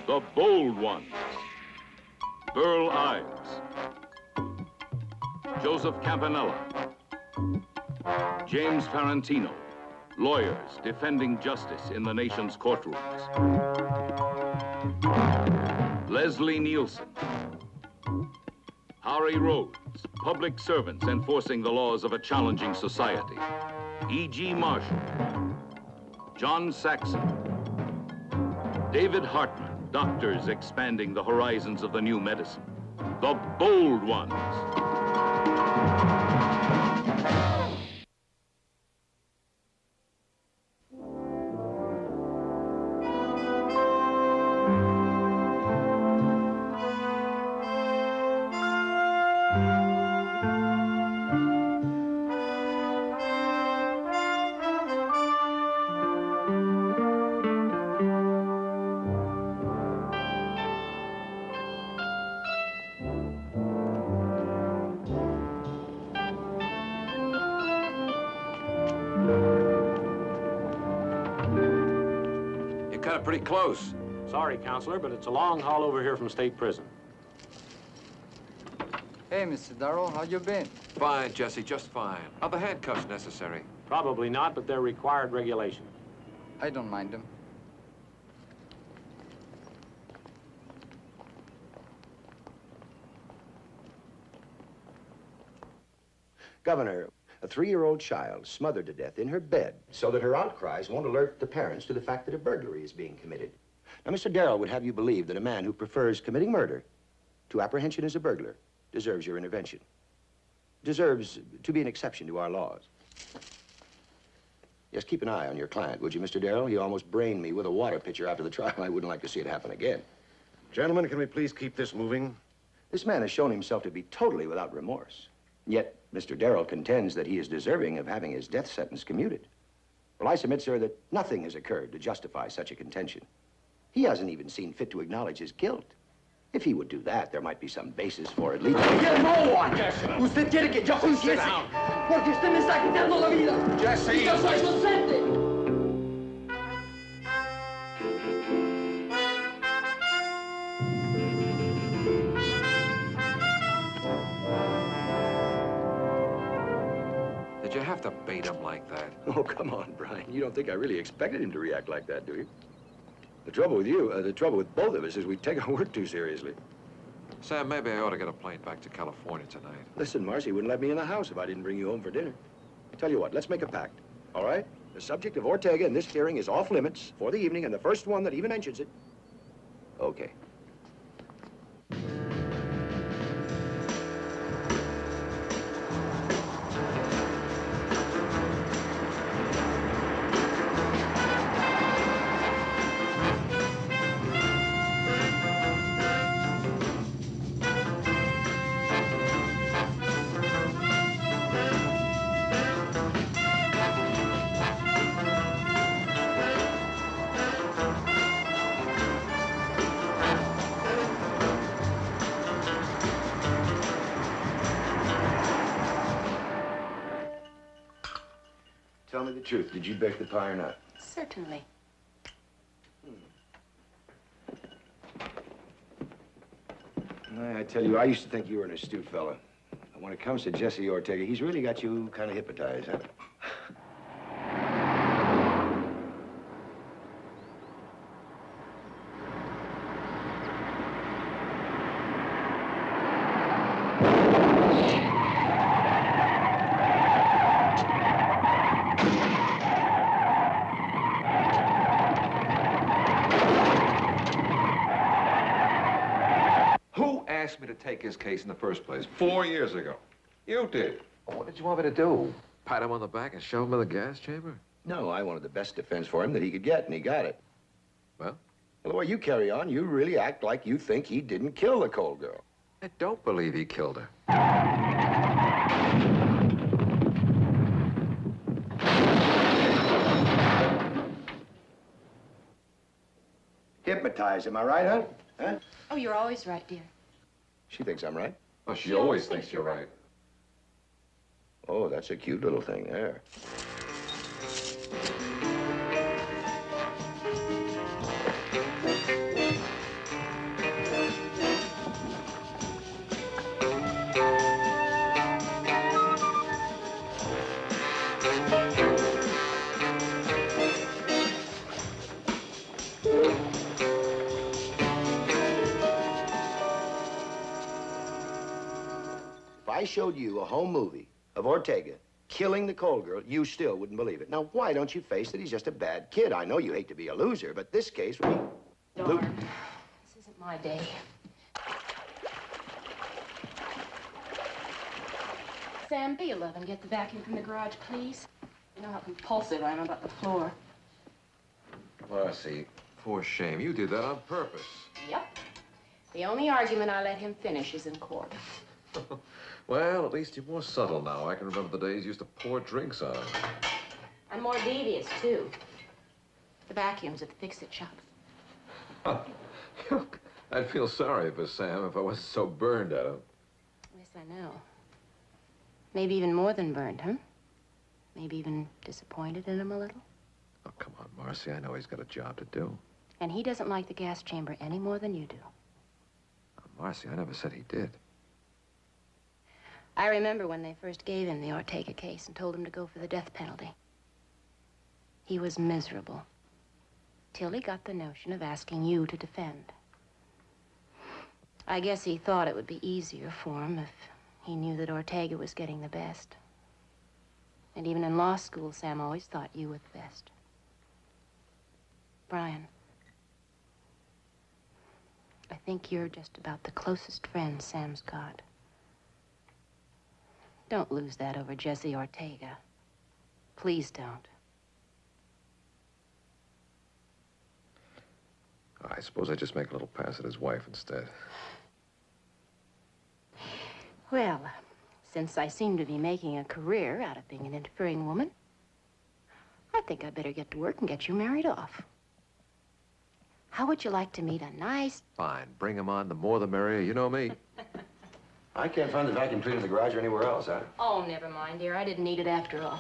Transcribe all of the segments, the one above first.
The Bold Ones. Burl Ives. Joseph Campanella. James Ferrantino. Lawyers defending justice in the nation's courtrooms. Leslie Nielsen. Harry Rhodes, public servants enforcing the laws of a challenging society. E.G. Marshall. John Saxon. David Hartman, doctors expanding the horizons of the new medicine. The Bold Ones. Pretty close. Sorry, Counselor, but it's a long haul over here from state prison. Hey, Mr. Darrow, how you been? Fine, Jesse, just fine. Are the handcuffs necessary? Probably not, but they're required regulation. I don't mind them. Governor, a 3-year-old child smothered to death in her bed so that her outcries won't alert the parents to the fact that a burglary is being committed. Now, Mr. Darrell would have you believe that a man who prefers committing murder to apprehension as a burglar deserves your intervention. Deserves to be an exception to our laws. Yes, keep an eye on your client, would you, Mr. Darrell? He almost brained me with a water pitcher after the trial. I wouldn't like to see it happen again. Gentlemen, can we please keep this moving? This man has shown himself to be totally without remorse. Yet, Mr. Darrell contends that he is deserving of having his death sentence commuted. Well, I submit, sir, that nothing has occurred to justify such a contention. He hasn't even seen fit to acknowledge his guilt. If he would do that, there might be some basis for at least... No one! Usted quiere que yo confiese, porque usted me está quitando la vida. Jesse! Yo soy inocente. Did you have to bait him like that? Oh, come on, Brian. You don't think I really expected him to react like that, do you? The trouble with you, the trouble with both of us is we take our work too seriously. Sam, maybe I ought to get a plane back to California tonight. Listen, Marcy wouldn't let me in the house if I didn't bring you home for dinner. Tell you what, let's make a pact, all right? The subject of Ortega in this hearing is off limits for the evening, and the first one that even mentions it. Okay. Tell me the truth. Did you bake the pie or not? Certainly. I tell you, I used to think you were an astute fella. But when it comes to Jesse Ortega, he's really got you kind of hypnotized, huh? Asked me to take his case in the first place 4 years ago. You did. Well, what did you want me to do? Pat him on the back and shove him in the gas chamber? No, I wanted the best defense for him that he could get, and he got it. Well, the way you carry on, you really act like you think he didn't kill the cold girl. I don't believe he killed her. Hypnotize, am I right, huh? Huh? Oh, you're always right, dear. She thinks I'm right. Oh, she always thinks you're right. Oh, that's a cute little thing there. I showed you a home movie of Ortega killing the Cole girl, you still wouldn't believe it. Now, why don't you face that he's just a bad kid? I know you hate to be a loser, but this case would be... Darn. This isn't my day. Sam, be a love and get the vacuum from the garage, please. You know how compulsive I am about the floor. Marcy, for shame. You did that on purpose. Yep. The only argument I let him finish is in court. Well, at least you're more subtle now. I can remember the days you used to pour drinks on him. I'm more devious, too. The vacuum's at the fix-it shop. I'd feel sorry for Sam if I wasn't so burned at him. Yes, I know. Maybe even more than burned, huh? Maybe even disappointed in him a little. Oh, come on, Marcy. I know he's got a job to do. And he doesn't like the gas chamber any more than you do. Oh, Marcy, I never said he did. I remember when they first gave him the Ortega case and told him to go for the death penalty. He was miserable. Till he got the notion of asking you to defend. I guess he thought it would be easier for him if he knew that Ortega was getting the best. And even in law school, Sam always thought you were the best. Brian, I think you're just about the closest friend Sam's got. Don't lose that over Jesse Ortega. Please don't. I suppose I just make a little pass at his wife instead. Well, since I seem to be making a career out of being an interfering woman, I think I better get to work and get you married off. How would you like to meet a nice... Fine. Bring him on. The more the merrier. You know me. I can't find the vacuum cleaner in the garage or anywhere else, huh? Oh, never mind, dear. I didn't need it after all.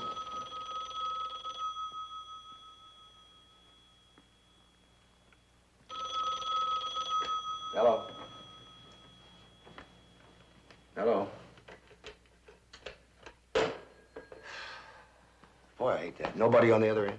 Hello? Hello? Boy, I hate that. Nobody on the other end?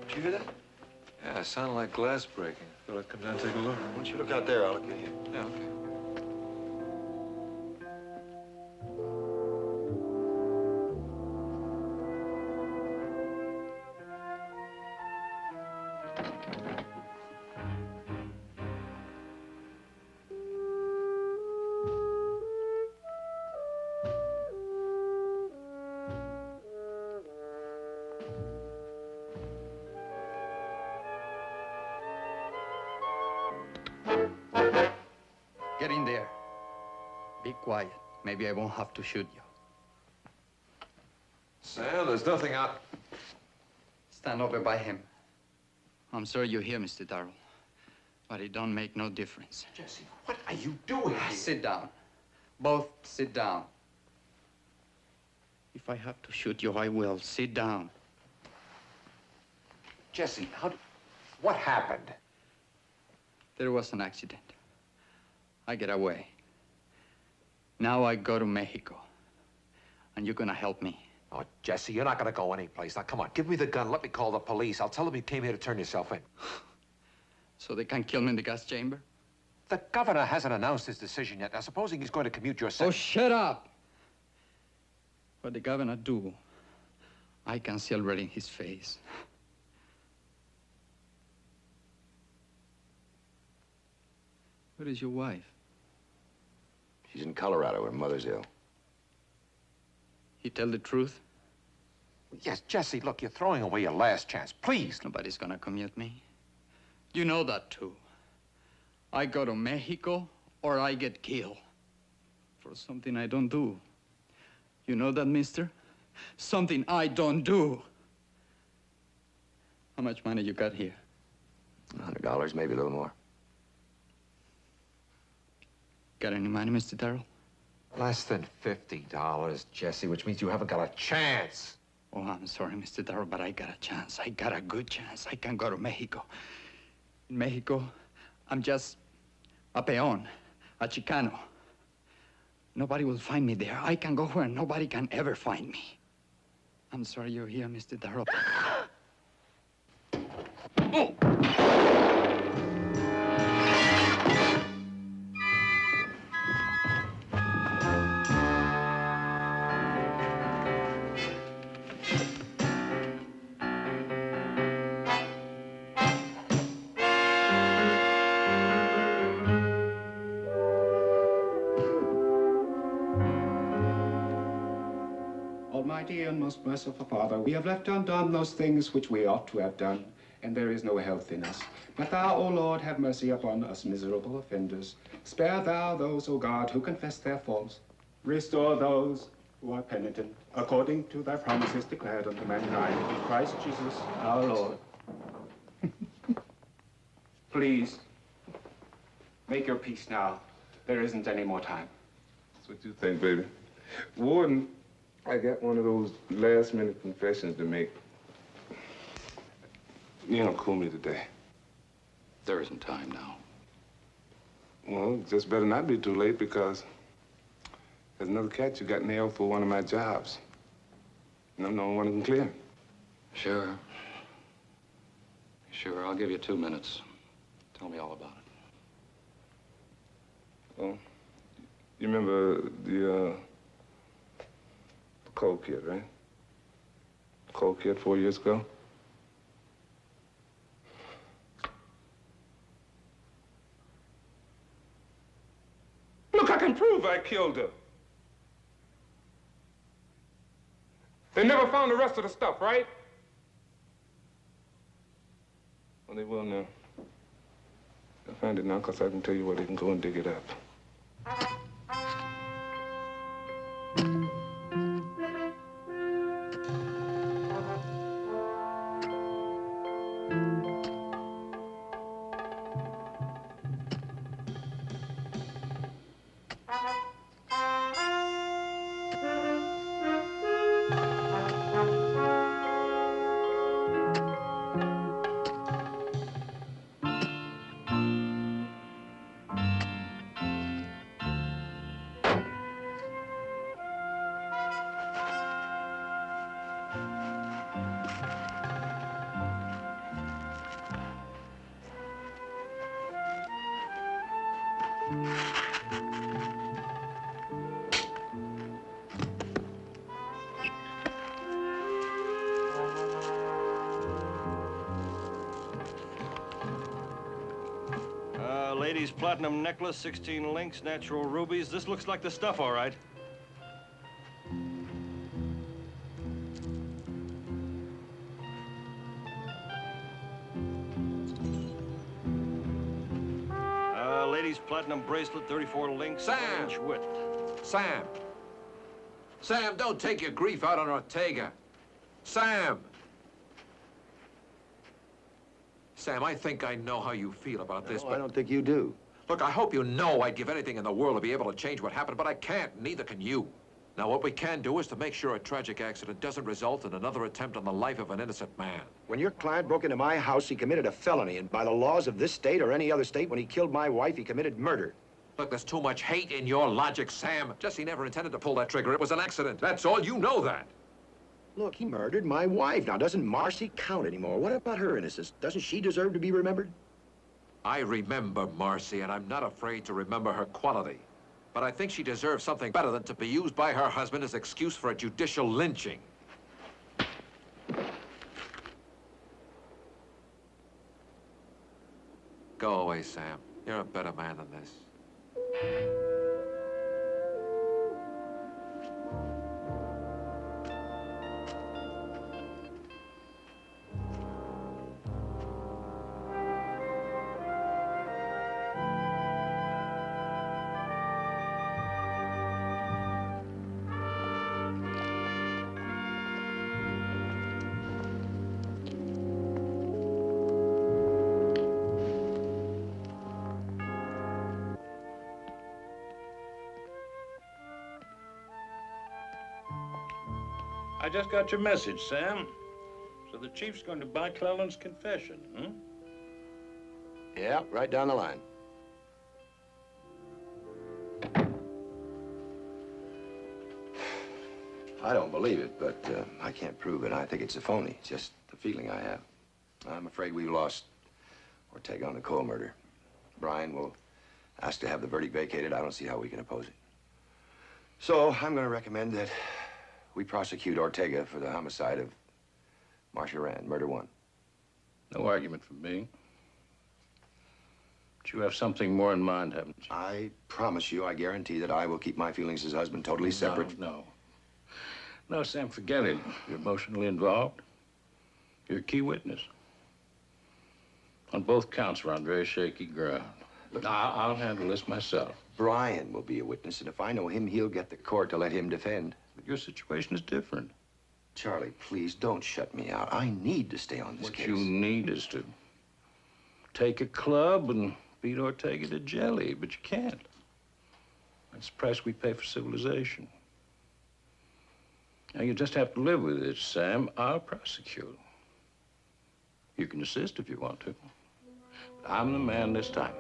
Did you hear that? Yeah, it sounded like glass breaking. Thought I'd come down and take a look. Why don't you look out there? I'll look in here. Yeah, okay. Get in there. Be quiet. Maybe I won't have to shoot you. Sam, there's nothing out... Stand over by him. I'm sorry you're here, Mr. Darrell. But it don't make no difference. Jesse, what are you doing here? Sit down. Both sit down. If I have to shoot you, I will. Sit down. Jesse, what happened? There was an accident. I get away. Now I go to Mexico. And you're gonna help me. Oh, Jesse, you're not gonna go anyplace. Now, come on, give me the gun. Let me call the police. I'll tell them you came here to turn yourself in. So they can kill me in the gas chamber? The governor hasn't announced his decision yet. Now, supposing he's going to commute your Oh, sentence... shut up! What the governor do, I can see already in his face. Where is your wife? She's in Colorado. Her mother's ill. He tell the truth? Yes, Jesse, look, you're throwing away your last chance. Please. Nobody's gonna commute me. You know that, too. I go to Mexico or I get killed for something I don't do. You know that, mister? Something I don't do. How much money you got here? $100, maybe a little more. Got any money, Mr. Darrell? Less than $50, Jesse, which means you haven't got a chance. Oh, I'm sorry, Mr. Darrow, but I got a chance. I got a good chance. I can go to Mexico. In Mexico, I'm just a peon, a Chicano. Nobody will find me there. I can go where nobody can ever find me. I'm sorry you're here, Mr. Darrow. Oh! Almighty and most merciful Father, we have left undone those things which we ought to have done, and there is no health in us. But thou, O Lord, have mercy upon us miserable offenders. Spare thou those, O God, who confess their faults. Restore those who are penitent, according to thy promises declared unto mankind in Christ Jesus our Lord. Please, make your peace now. There isn't any more time. That's what you think, baby. Warden, I got one of those last-minute confessions to make. You ain't gonna cool me today. There isn't time now. Well, it just better not be too late because there's another cat you got nailed for one of my jobs. And I'm the only one who can clear him. Sure. Sure, I'll give you 2 minutes. Tell me all about it. Well, you remember the cold kid, right? The cold kid 4 years ago? Look, I can prove I killed her. They never found the rest of the stuff, right? Well, they will now. They'll find it now because I can tell you where they can go and dig it up. Ladies' platinum necklace, 16 links, natural rubies. This looks like the stuff, all right. Ladies' platinum bracelet, 34 links, Sam! 1-inch width. Sam! Sam, don't take your grief out on Ortega. Sam! Sam, I think I know how you feel about this, but... I don't think you do. Look, I hope you know I'd give anything in the world to be able to change what happened, but I can't, neither can you. Now, what we can do is to make sure a tragic accident doesn't result in another attempt on the life of an innocent man. When your client broke into my house, he committed a felony, and by the laws of this state or any other state, when he killed my wife, he committed murder. Look, there's too much hate in your logic, Sam. Jesse never intended to pull that trigger. It was an accident. That's all. You know that. Look, he murdered my wife. Now, doesn't Marcy count anymore? What about her innocence? Doesn't she deserve to be remembered? I remember Marcy, and I'm not afraid to remember her quality. But I think she deserves something better than to be used by her husband as excuse for a judicial lynching. Go away, Sam. You're a better man than this. just got your message, Sam. So the chief's going to buy Cleland's confession, huh? Yeah, right down the line. I don't believe it, but I can't prove it. I think it's a phony. It's just the feeling I have. I'm afraid we've lost Ortega on the Cole murder. Brian will ask to have the verdict vacated. I don't see how we can oppose it. So I'm going to recommend that we prosecute Ortega for the homicide of Marcia Rand, murder one. No argument from me. But you have something more in mind, haven't you? I promise you, I guarantee that I will keep my feelings as husband totally separate. No, Sam, forget it. You're emotionally involved. You're a key witness. On both counts, we're on very shaky ground. Look, I'll handle this myself. Brian will be a witness, and if I know him, he'll get the court to let him defend. But your situation is different. Charlie, please don't shut me out. I need to stay on this case. What you need is to take a club and beat Ortega to jelly, but you can't. That's the price we pay for civilization. Now, you just have to live with it, Sam. I'll prosecute. You can assist if you want to. But I'm the man this time.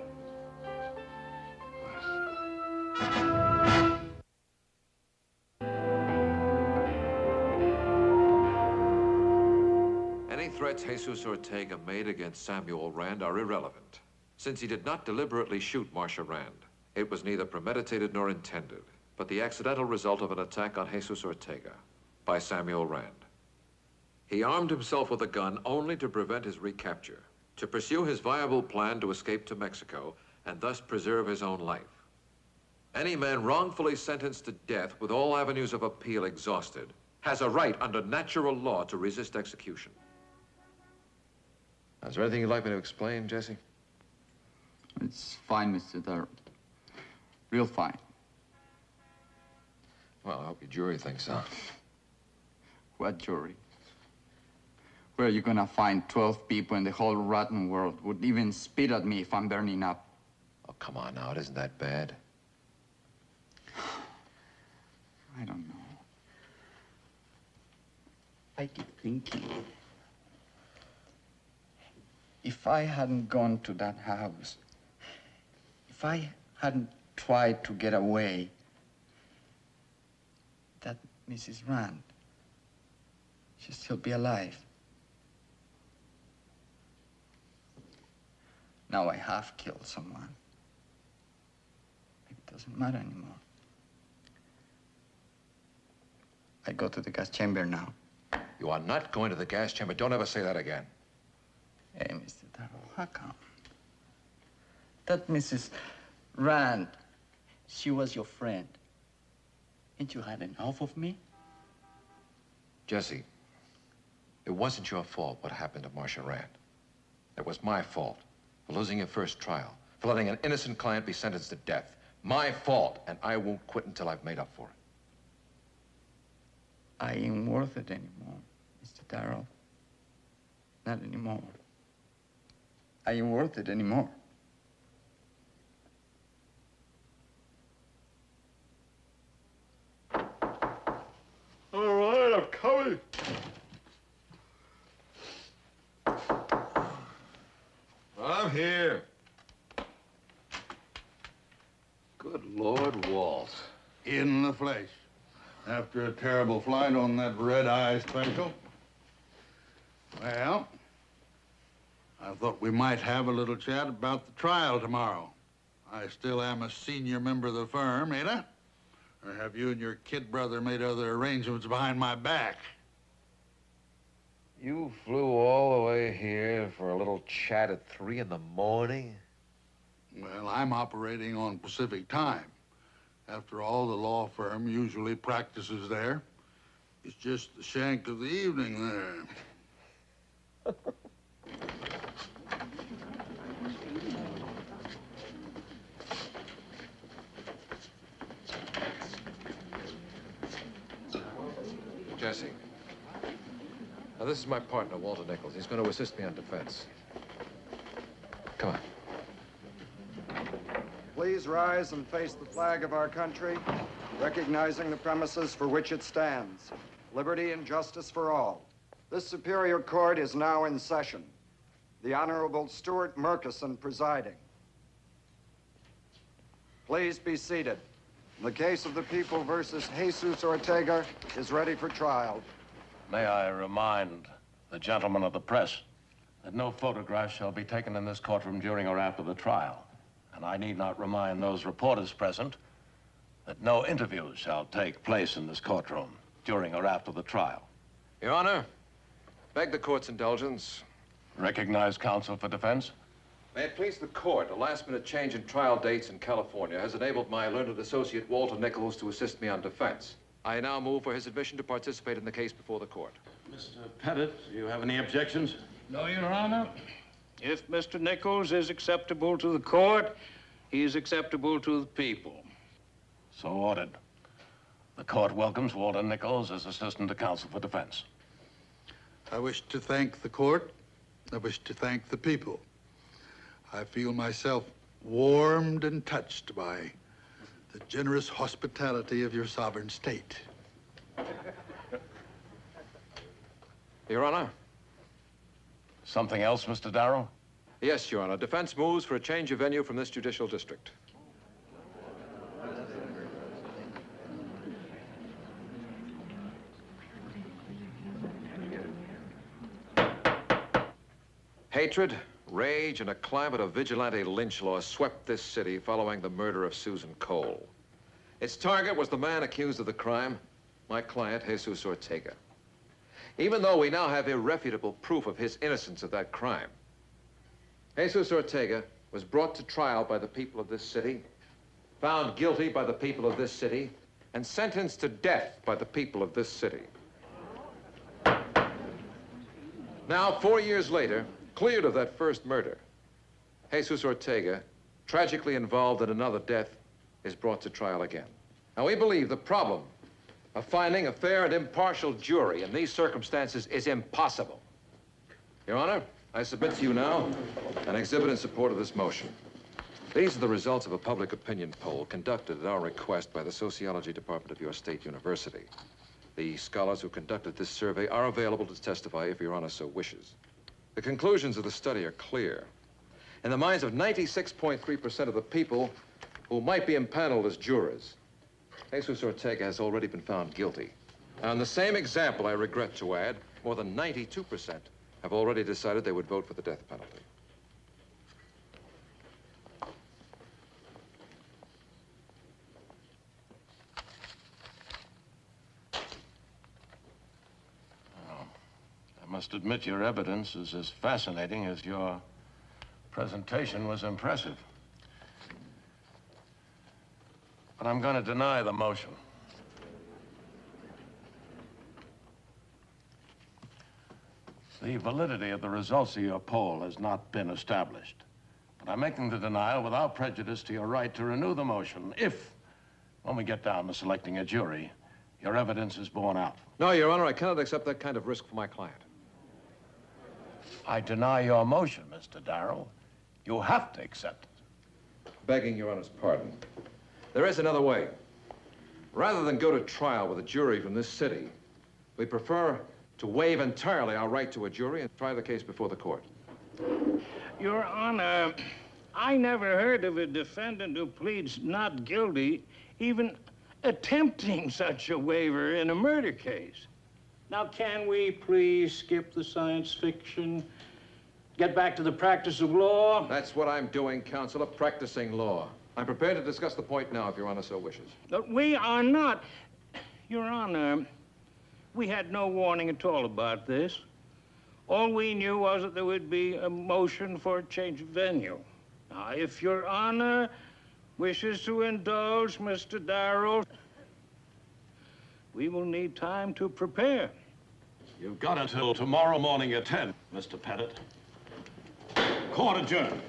Any threats Jesus Ortega made against Samuel Rand are irrelevant, since he did not deliberately shoot Marcia Rand. It was neither premeditated nor intended, but the accidental result of an attack on Jesus Ortega by Samuel Rand. He armed himself with a gun only to prevent his recapture, to pursue his viable plan to escape to Mexico and thus preserve his own life. Any man wrongfully sentenced to death with all avenues of appeal exhausted has a right under natural law to resist execution. Is there anything you'd like me to explain, Jesse? It's fine, Mr. Darrow. Real fine. Well, I hope your jury thinks so. What jury? Where are you gonna find 12 people in the whole rotten world who would even spit at me if I'm burning up? Oh, come on now. It isn't that bad. I don't know. I keep thinking, if I hadn't gone to that house, if I hadn't tried to get away, that Mrs. Rand, she'd still be alive. Now I have killed someone. It doesn't matter anymore. I go to the gas chamber now. You are not going to the gas chamber. Don't ever say that again. Hey, Mr. Darrow, how come? That Mrs. Rand, she was your friend. Ain't you had enough of me? Jesse, it wasn't your fault what happened to Marcia Rand. It was my fault for losing your first trial, for letting an innocent client be sentenced to death. My fault, and I won't quit until I've made up for it. I ain't worth it anymore, Mr. Darrow. Not anymore. I ain't worth it anymore. All right, I'm coming. I'm here. Good Lord, Walt. In the flesh. After a terrible flight on that red-eye special. Well, I thought we might have a little chat about the trial tomorrow. I still am a senior member of the firm, ain't I? Or have you and your kid brother made other arrangements behind my back? You flew all the way here for a little chat at 3 in the morning? Well, I'm operating on Pacific time. After all, the law firm usually practices there. It's just the shank of the evening there. Jesse. Now, this is my partner, Walter Nichols. He's going to assist me on defense. Come on. Please rise and face the flag of our country, recognizing the premises for which it stands. liberty and justice for all. This Superior Court is now in session. The Honorable Stuart Murkison presiding. Please be seated. The case of the people versus Jesus Ortega is ready for trial. May I remind the gentlemen of the press that no photographs shall be taken in this courtroom during or after the trial. And I need not remind those reporters present that no interviews shall take place in this courtroom during or after the trial. Your Honor, beg the court's indulgence. Recognize counsel for defense. May it please the court, a last-minute change in trial dates in California has enabled my learned associate Walter Nichols to assist me on defense. I now move for his admission to participate in the case before the court. Mr. Pettit, do you have any objections? No, Your Honor. If Mr. Nichols is acceptable to the court, he is acceptable to the people. So ordered. The court welcomes Walter Nichols as assistant to counsel for defense. I wish to thank the court. I wish to thank the people. I feel myself warmed and touched by the generous hospitality of your sovereign state. Your Honor. Something else, Mr. Darrow? Yes, Your Honor. Defense moves for a change of venue from this judicial district. Hatred, rage, and a climate of vigilante lynch law swept this city following the murder of Susan Cole. Its target was the man accused of the crime, my client, Jesus Ortega. Even though we now have irrefutable proof of his innocence of that crime, Jesus Ortega was brought to trial by the people of this city, found guilty by the people of this city, and sentenced to death by the people of this city. Now, 4 years later, cleared of that first murder, Jesus Ortega, tragically involved in another death, is brought to trial again. Now, we believe the problem of finding a fair and impartial jury in these circumstances is impossible. Your Honor, I submit to you now an exhibit in support of this motion. These are the results of a public opinion poll conducted at our request by the Sociology Department of your state university. The scholars who conducted this survey are available to testify if Your Honor so wishes. The conclusions of the study are clear. In the minds of 96.3% of the people who might be impaneled as jurors, Jesus Ortega has already been found guilty. On the same example, I regret to add, more than 92% have already decided they would vote for the death penalty. I must admit your evidence is as fascinating as your presentation was impressive. But I'm going to deny the motion. The validity of the results of your poll has not been established. But I'm making the denial without prejudice to your right to renew the motion if, when we get down to selecting a jury, your evidence is borne out. No, Your Honor, I cannot accept that kind of risk for my client. I deny your motion, Mr. Darrow. You have to accept it. Begging Your Honor's pardon. There is another way. Rather than go to trial with a jury from this city, we prefer to waive entirely our right to a jury and try the case before the court. Your Honor, I never heard of a defendant who pleads not guilty even attempting such a waiver in a murder case. Now, can we please skip the science fiction, get back to the practice of law? That's what I'm doing, Counselor, practicing law. I'm prepared to discuss the point now, if Your Honor so wishes. But we are not. Your Honor, we had no warning at all about this. All we knew was that there would be a motion for a change of venue. Now, if Your Honor wishes to indulge Mr. Darrow, we will need time to prepare. You've got until tomorrow morning at 10, Mr. Pettit. Court adjourned.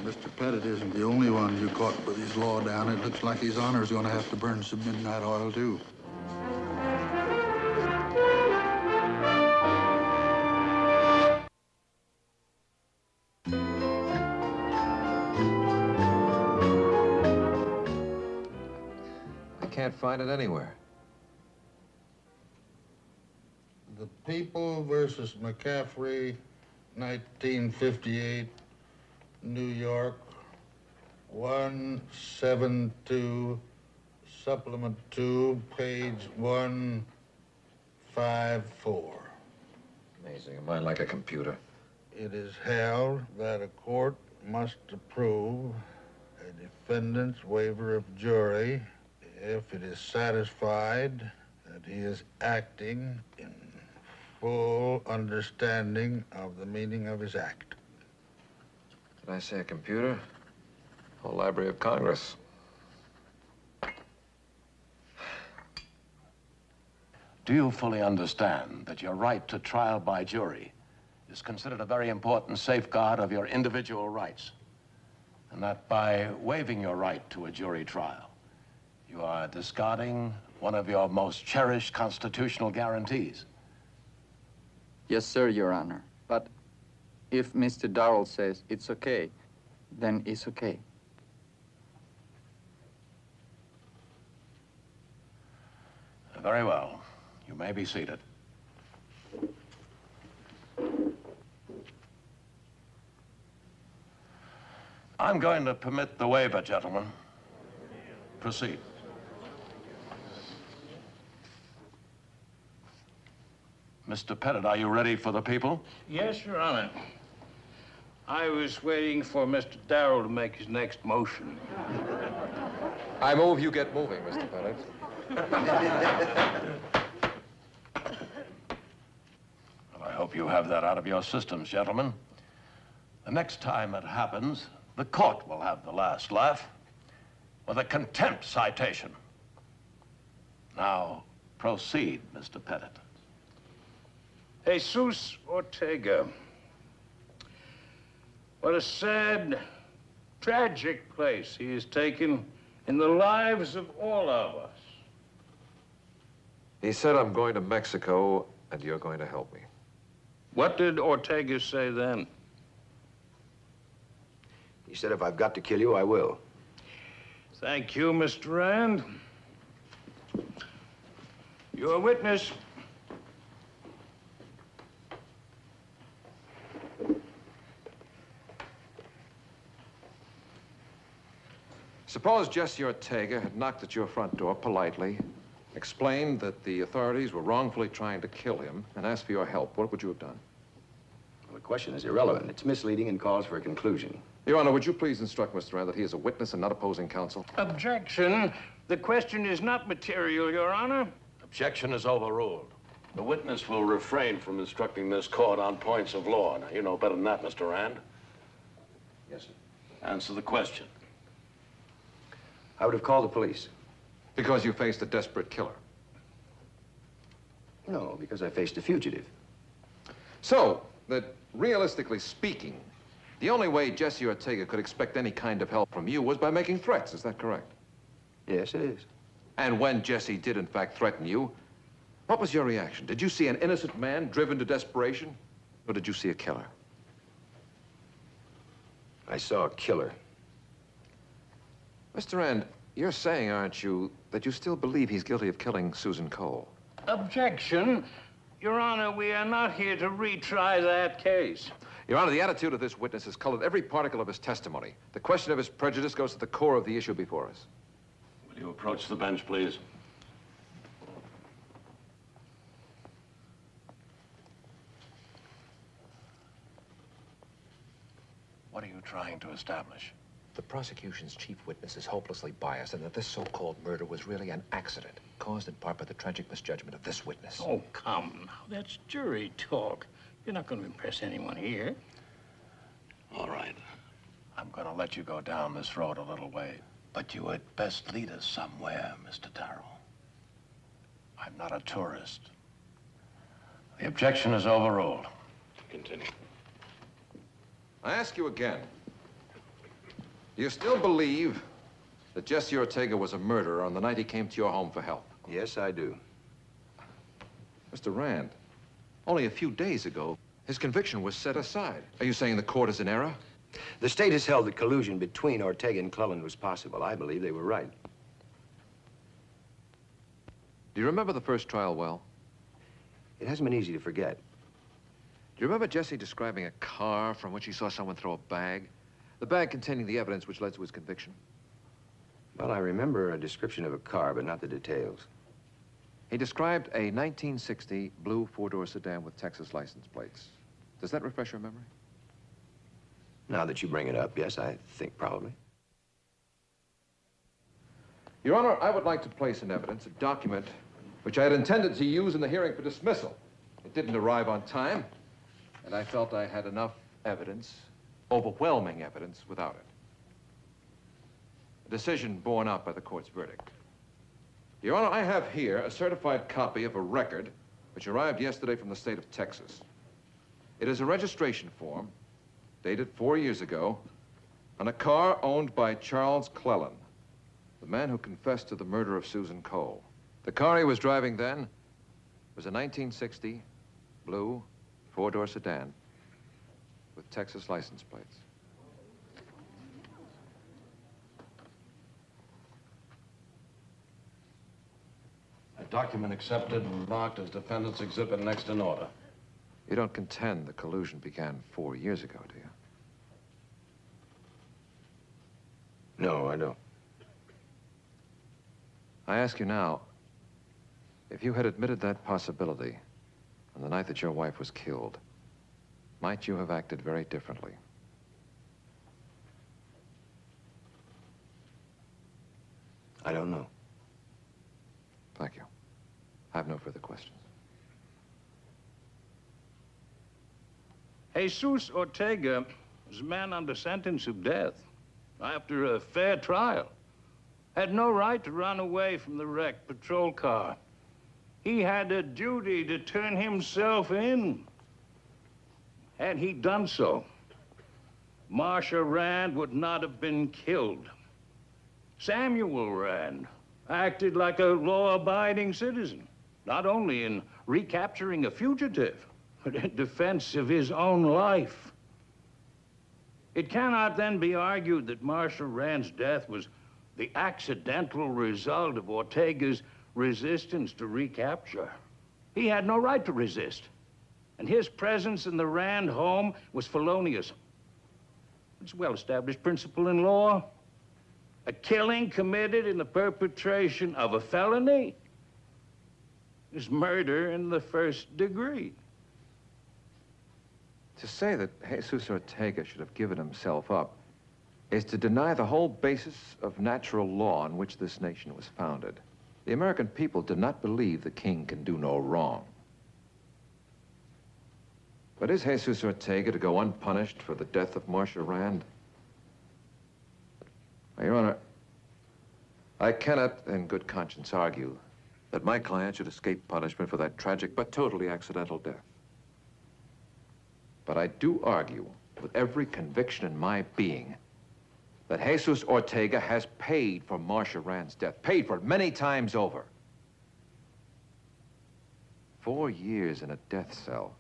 Mr. Pettit isn't the only one you caught with his law down. It looks like His Honor's going to have to burn some midnight oil, too. find it anywhere. The People versus McCaffrey, 1958, New York, 172, Supplement 2, page 154. Amazing. A mind like a computer. It is held that a court must approve a defendant's waiver of jury if it is satisfied that he is acting in full understanding of the meaning of his act. Did I say a computer? Whole Library of Congress. Do you fully understand that your right to trial by jury is considered a very important safeguard of your individual rights? And that by waiving your right to a jury trial, you are discarding one of your most cherished constitutional guarantees? Yes, sir, Your Honor. But if Mr. Darrell says it's okay, then it's okay. Very well. You may be seated. I'm going to permit the waiver, gentlemen. Proceed. Mr. Pettit, are you ready for the People? Yes, Your Honor. I was waiting for Mr. Darrell to make his next motion. I move you get moving, Mr. Pettit. Well, I hope you have that out of your systems, gentlemen. The next time it happens, the court will have the last laugh with a contempt citation. Now, proceed, Mr. Pettit. Jesus Ortega. What a sad, tragic place he has taken in the lives of all of us. He said, I'm going to Mexico, and you're going to help me. What did Ortega say then? He said, if I've got to kill you, I will. Thank you, Mr. Rand. Your witness. Suppose Jesse Ortega had knocked at your front door politely, explained that the authorities were wrongfully trying to kill him, and asked for your help. What would you have done? Well, the question is irrelevant. It's misleading and calls for a conclusion. Your Honor, would you please instruct Mr. Rand that he is a witness and not opposing counsel? Objection. The question is not material, Your Honor. Objection is overruled. The witness will refrain from instructing this court on points of law. Now, you know better than that, Mr. Rand. Yes, sir. Answer the question. I would have called the police. Because you faced a desperate killer. No, because I faced a fugitive. So, that realistically speaking, the only way Jesse Ortega could expect any kind of help from you was by making threats. Is that correct? Yes, it is. And when Jesse did, in fact, threaten you, what was your reaction? Did you see an innocent man driven to desperation? Or did you see a killer? I saw a killer. Mr. Rand, you're saying, aren't you, that you still believe he's guilty of killing Susan Cole? Objection. Your Honor, we are not here to retry that case. Your Honor, the attitude of this witness has colored every particle of his testimony. The question of his prejudice goes to the core of the issue before us. Will you approach the bench, please? What are you trying to establish? The prosecution's chief witness is hopelessly biased, and that this so-called murder was really an accident, caused in part by the tragic misjudgment of this witness. Oh, come now. That's jury talk. You're not going to impress anyone here. All right. I'm going to let you go down this road a little way, but you had best lead us somewhere, Mr. Darrell. I'm not a tourist. The objection is overruled. Continue. I ask you again. Do you still believe that Jesse Ortega was a murderer on the night he came to your home for help? Yes, I do. Mr. Rand, only a few days ago, his conviction was set aside. Are you saying the court is in error? The state has held that collusion between Ortega and Cleland was possible. I believe they were right. Do you remember the first trial well? It hasn't been easy to forget. Do you remember Jesse describing a car from which he saw someone throw a bag? The bag containing the evidence which led to his conviction? Well, I remember a description of a car, but not the details. He described a 1960 blue four-door sedan with Texas license plates. Does that refresh your memory? Now that you bring it up, yes, I think probably. Your Honor, I would like to place in evidence a document which I had intended to use in the hearing for dismissal. It didn't arrive on time, and I felt I had enough evidence, overwhelming evidence, without it. A decision borne out by the court's verdict. Your Honor, I have here a certified copy of a record which arrived yesterday from the state of Texas. It is a registration form dated 4 years ago on a car owned by Charles Cleland, the man who confessed to the murder of Susan Cole. The car he was driving then was a 1960 blue four-door sedan with Texas license plates. A document accepted and marked as defendant's exhibit next in order. You don't contend the collusion began 4 years ago, do you? No, I don't. I ask you now, if you had admitted that possibility on the night that your wife was killed, might you have acted very differently? I don't know. Thank you. I have no further questions. Jesus Ortega was a man under sentence of death after a fair trial. Had no right to run away from the wrecked patrol car. He had a duty to turn himself in. Had he done so, Marcia Rand would not have been killed. Samuel Rand acted like a law-abiding citizen, not only in recapturing a fugitive, but in defense of his own life. It cannot then be argued that Marcia Rand's death was the accidental result of Ortega's resistance to recapture. He had no right to resist, and his presence in the Rand home was felonious. It's a well-established principle in law. A killing committed in the perpetration of a felony is murder in the first degree. To say that Jesus Ortega should have given himself up is to deny the whole basis of natural law on which this nation was founded. The American people do not believe the king can do no wrong. But is Jesus Ortega to go unpunished for the death of Marcia Rand? Now, Your Honor, I cannot in good conscience argue that my client should escape punishment for that tragic but totally accidental death. But I do argue with every conviction in my being that Jesus Ortega has paid for Marcia Rand's death, paid for it many times over. 4 years in a death cell,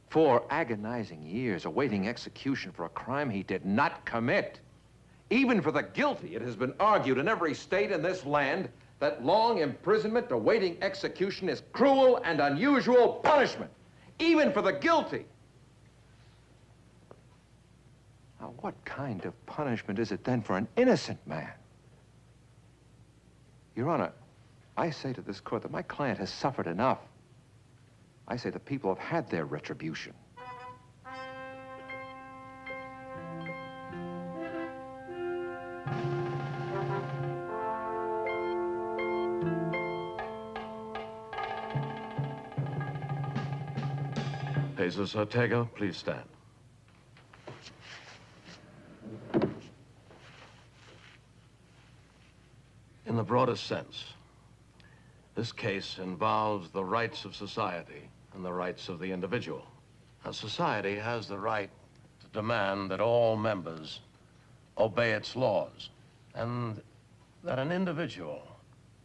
4 agonizing years awaiting execution for a crime he did not commit. Even for the guilty, it has been argued in every state in this land that long imprisonment awaiting execution is cruel and unusual punishment, even for the guilty. Now, what kind of punishment is it then for an innocent man? Your Honor, I say to this court that my client has suffered enough. I say the people have had their retribution. Jesus Ortega, please stand. In the broadest sense, this case involves the rights of society and the rights of the individual. A society has the right to demand that all members obey its laws, and that an individual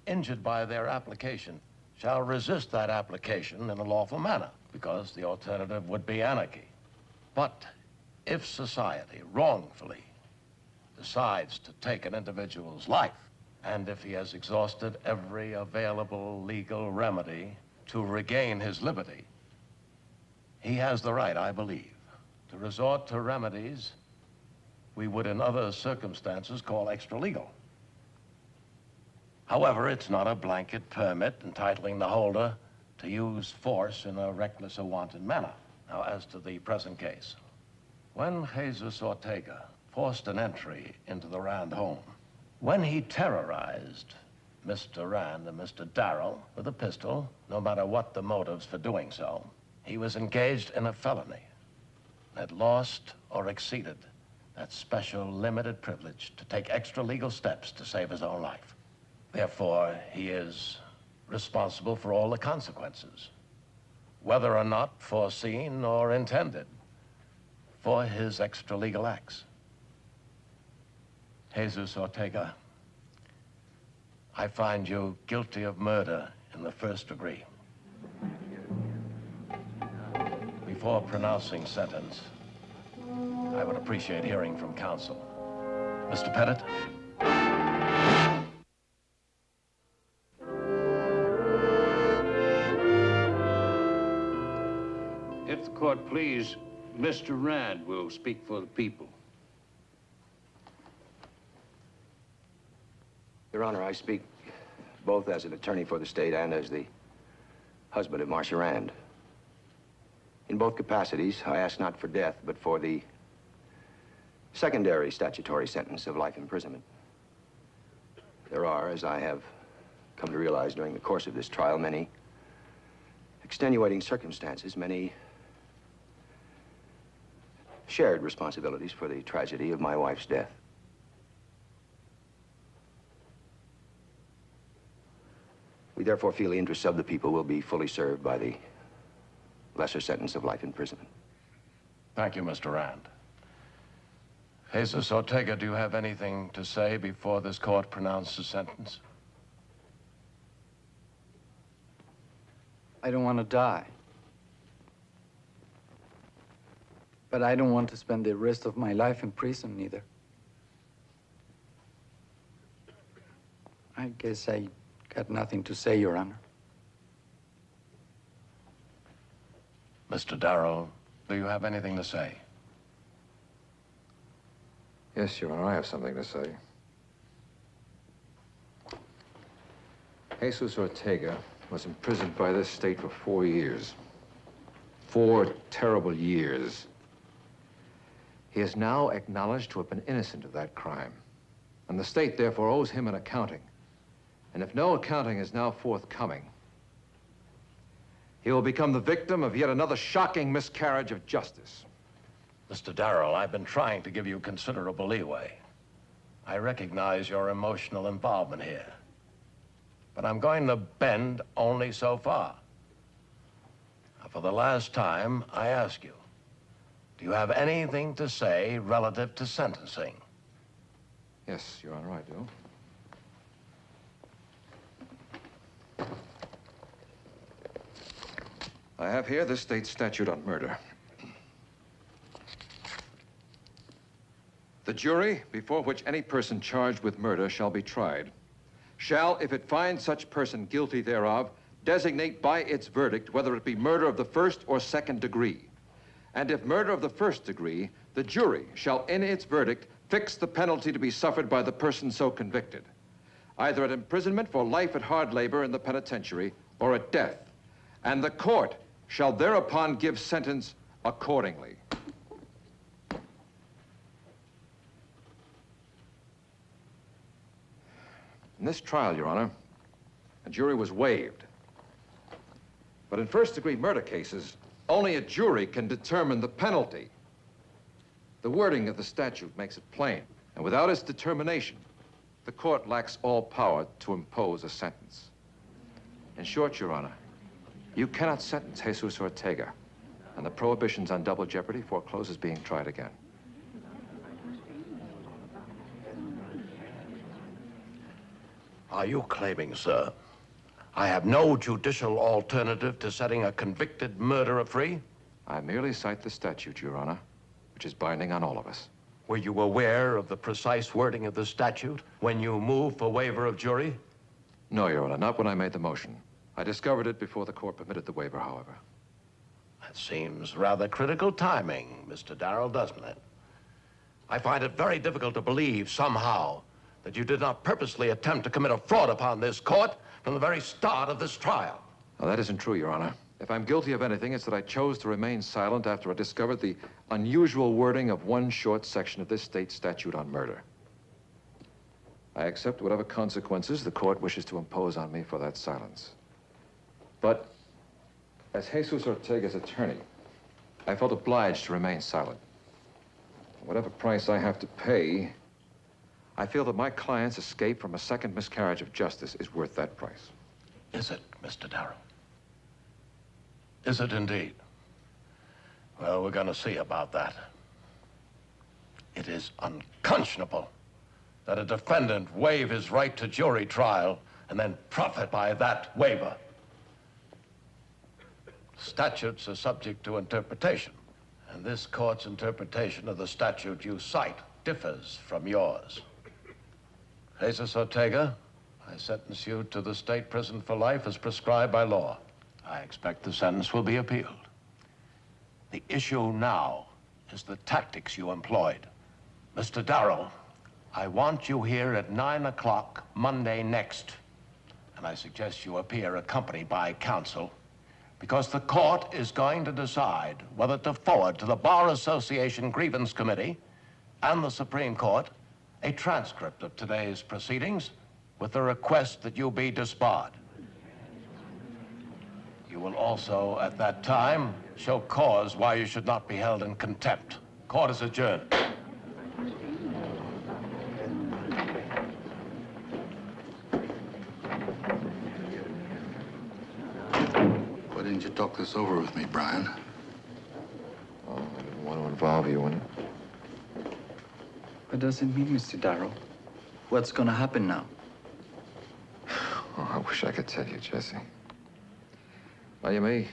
injured by their application shall resist that application in a lawful manner, because the alternative would be anarchy. But if society wrongfully decides to take an individual's life, And if he has exhausted every available legal remedy to regain his liberty, he has the right, I believe, to resort to remedies we would in other circumstances call extra-legal. However, it's not a blanket permit entitling the holder to use force in a reckless or wanton manner. Now, as to the present case, when Jesus Ortega forced an entry into the Rand home, when he terrorized Mr. Rand and Mr. Darrell with a pistol, no matter what the motives for doing so, he was engaged in a felony, had lost or exceeded that special limited privilege to take extra legal steps to save his own life. Therefore, he is responsible for all the consequences, whether or not foreseen or intended, for his extra legal acts. Jesus Ortega, I find you guilty of murder in the first degree. Before pronouncing sentence, I would appreciate hearing from counsel. Mr. Pettit? If the court please, Mr. Rand will speak for the people. Your Honor, I speak both as an attorney for the state and as the husband of Marcia Rand. In both capacities, I ask not for death, but for the secondary statutory sentence of life imprisonment. There are, as I have come to realize during the course of this trial, many extenuating circumstances, many shared responsibilities for the tragedy of my wife's death. We therefore feel the interests of the people will be fully served by the lesser sentence of life imprisonment. Thank you, Mr. Rand. Jesus Ortega, do you have anything to say before this court pronounces sentence? I don't want to die. But I don't want to spend the rest of my life in prison either. I guess I got nothing to say, Your Honor. Mr. Darrow, do you have anything to say? Yes, Your Honor, I have something to say. Jesus Ortega was imprisoned by this state for 4 years. 4 terrible years. He is now acknowledged to have been innocent of that crime. And the state therefore owes him an accounting. And if no accounting is now forthcoming, he will become the victim of yet another shocking miscarriage of justice. Mr. Darrell, I've been trying to give you considerable leeway. I recognize your emotional involvement here. But I'm going to bend only so far. Now, for the last time, I ask you, do you have anything to say relative to sentencing? Yes, Your Honor, I do. I have here the state statute on murder. The jury, before which any person charged with murder shall be tried, shall, if it finds such person guilty thereof, designate by its verdict whether it be murder of the first or second degree. And if murder of the first degree, the jury shall in its verdict fix the penalty to be suffered by the person so convicted, either at imprisonment for life at hard labor in the penitentiary or at death. And the court shall thereupon give sentence accordingly. In this trial, Your Honor, a jury was waived. But in first-degree murder cases, only a jury can determine the penalty. The wording of the statute makes it plain. And without its determination, the court lacks all power to impose a sentence. In short, Your Honor, you cannot sentence Jesus Ortega, and the prohibitions on double jeopardy forecloses being tried again. Are you claiming, sir, I have no judicial alternative to setting a convicted murderer free? I merely cite the statute, Your Honor, which is binding on all of us. Were you aware of the precise wording of the statute when you moved for waiver of jury? No, Your Honor, not when I made the motion. I discovered it before the court permitted the waiver, however. That seems rather critical timing, Mr. Darrell, doesn't it? I find it very difficult to believe somehow that you did not purposely attempt to commit a fraud upon this court from the very start of this trial. Now, that isn't true, Your Honor. If I'm guilty of anything, it's that I chose to remain silent after I discovered the unusual wording of one short section of this state statute on murder. I accept whatever consequences the court wishes to impose on me for that silence. But as Jesus Ortega's attorney, I felt obliged to remain silent. Whatever price I have to pay, I feel that my client's escape from a second miscarriage of justice is worth that price. Is it, Mr. Darrell? Is it indeed? Well, we're going to see about that. It is unconscionable that a defendant waive his right to jury trial and then profit by that waiver. Statutes are subject to interpretation, and this court's interpretation of the statute you cite differs from yours. Jesus Ortega, I sentence you to the state prison for life as prescribed by law. I expect the sentence will be appealed. The issue now is the tactics you employed. Mr. Darrell, I want you here at 9 o'clock Monday next, and I suggest you appear accompanied by counsel, because the court is going to decide whether to forward to the Bar Association Grievance Committee and the Supreme Court a transcript of today's proceedings with the request that you be disbarred. You will also, at that time, show cause why you should not be held in contempt. Court is adjourned. Why didn't you talk this over with me, Brian? Oh, I didn't want to involve you in it. What does it mean, Mr. Darrell? What's gonna happen now? Oh, I wish I could tell you, Jesse. Well, you may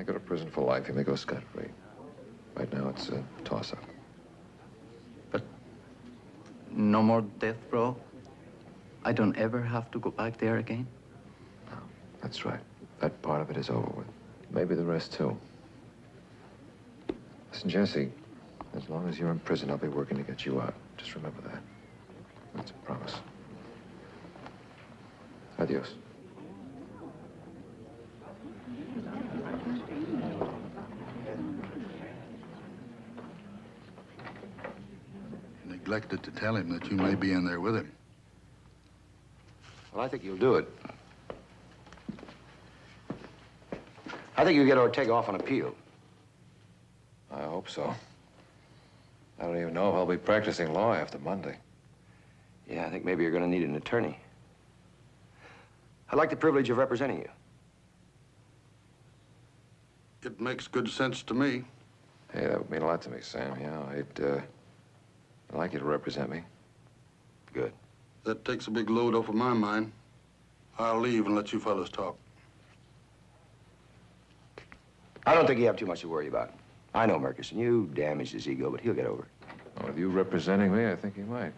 go to prison for life. You may go scot-free. Right now, it's a toss-up. But no more death row? I don't ever have to go back there again? No, that's right. That part of it is over with. Maybe the rest, too. Listen, Jesse, as long as you're in prison, I'll be working to get you out. Just remember that. That's a promise. Adios. You neglected to tell him that you may be in there with him. Well, I think you'll do it. I think you'll get Ortega off on appeal. I hope so. I don't even know if I'll be practicing law after Monday. Yeah, I think maybe you're going to need an attorney. I'd like the privilege of representing you. It makes good sense to me. Hey, that would mean a lot to me, Sam. Yeah, I'd like you to represent me. Good. That takes a big load off of my mind. I'll leave and let you fellas talk. I don't think you have too much to worry about. I know Murkison. You damaged his ego, but he'll get over it. Well, with you representing me, I think he might.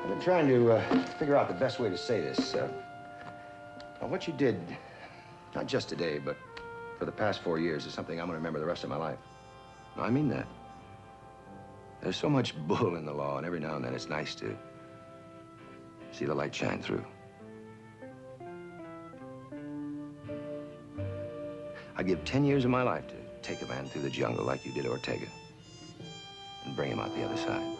I've been trying to figure out the best way to say this. Now, what you did, not just today, but for the past 4 years, is something I'm going to remember the rest of my life. No, I mean that. There's so much bull in the law, and every now and then it's nice to see the light shine through. I'd give 10 years of my life to take a man through the jungle like you did Ortega and bring him out the other side.